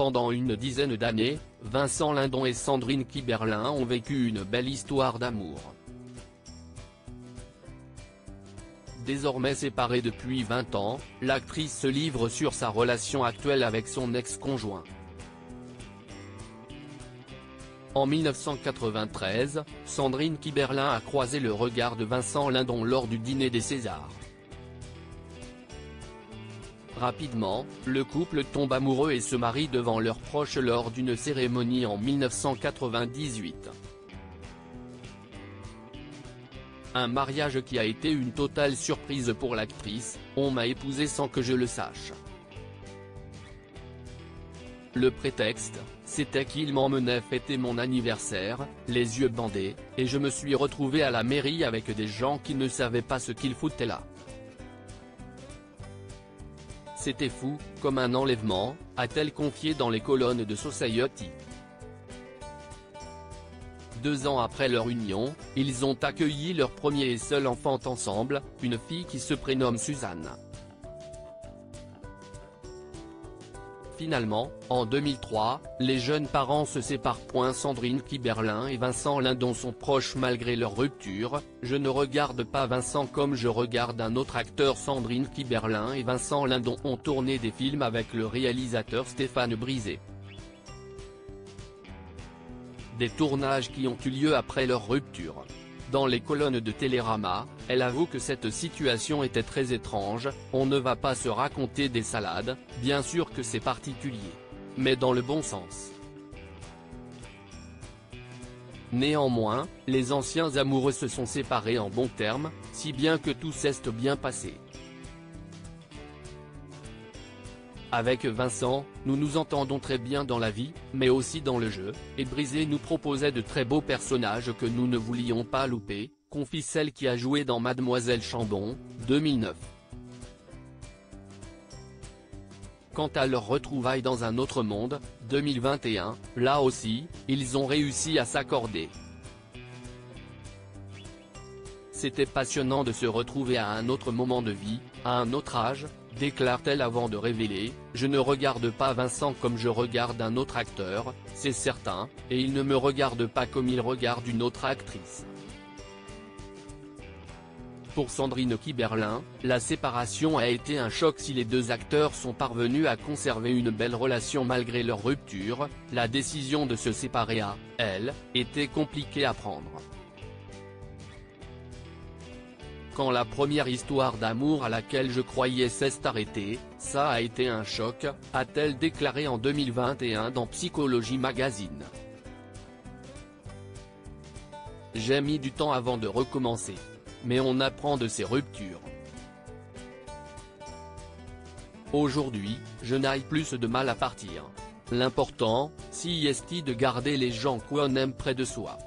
Pendant une dizaine d'années, Vincent Lindon et Sandrine Kiberlin ont vécu une belle histoire d'amour. Désormais séparée depuis 20 ans, l'actrice se livre sur sa relation actuelle avec son ex-conjoint. En 1993, Sandrine Kiberlin a croisé le regard de Vincent Lindon lors du dîner des Césars. Rapidement, le couple tombe amoureux et se marie devant leurs proches lors d'une cérémonie en 1998. Un mariage qui a été une totale surprise pour l'actrice, « On m'a épousé sans que je le sache ». Le prétexte, c'était qu'il m'emmenait fêter mon anniversaire, les yeux bandés, et je me suis retrouvée à la mairie avec des gens qui ne savaient pas ce qu'ils foutaient là. C'était fou, comme un enlèvement, a-t-elle confié dans les colonnes de Society. 2 ans après leur union, ils ont accueilli leur premier et seul enfant ensemble, une fille qui se prénomme Suzanne. Finalement, en 2003, les jeunes parents se séparent. Sandrine Kiberlin et Vincent Lindon sont proches malgré leur rupture. Je ne regarde pas Vincent comme je regarde un autre acteur. Sandrine Kiberlin et Vincent Lindon ont tourné des films avec le réalisateur Stéphane Brisé. Des tournages qui ont eu lieu après leur rupture. Dans les colonnes de Télérama, elle avoue que cette situation était très étrange. On ne va pas se raconter des salades, bien sûr que c'est particulier. Mais dans le bon sens. Néanmoins, les anciens amoureux se sont séparés en bons termes, si bien que tout s'est bien passé. Avec Vincent, nous nous entendons très bien dans la vie, mais aussi dans le jeu, et Brisé nous proposait de très beaux personnages que nous ne voulions pas louper, confie celle qui a joué dans Mademoiselle Chambon, 2009. Quant à leur retrouvailles dans un autre monde, 2021, là aussi, ils ont réussi à s'accorder. C'était passionnant de se retrouver à un autre moment de vie, à un autre âge, déclare-t-elle avant de révéler « Je ne regarde pas Vincent comme je regarde un autre acteur, c'est certain, et il ne me regarde pas comme il regarde une autre actrice ». Pour Sandrine Kiberlin, la séparation a été un choc. Si les deux acteurs sont parvenus à conserver une belle relation malgré leur rupture, la décision de se séparer a, elle, été compliquée à prendre. Quand la première histoire d'amour à laquelle je croyais s'est arrêtée, ça a été un choc, a-t-elle déclaré en 2021 dans Psychologie Magazine. J'ai mis du temps avant de recommencer. Mais on apprend de ses ruptures. Aujourd'hui, je n'ai plus de mal à partir. L'important, c'est de garder les gens qu'on aime près de soi.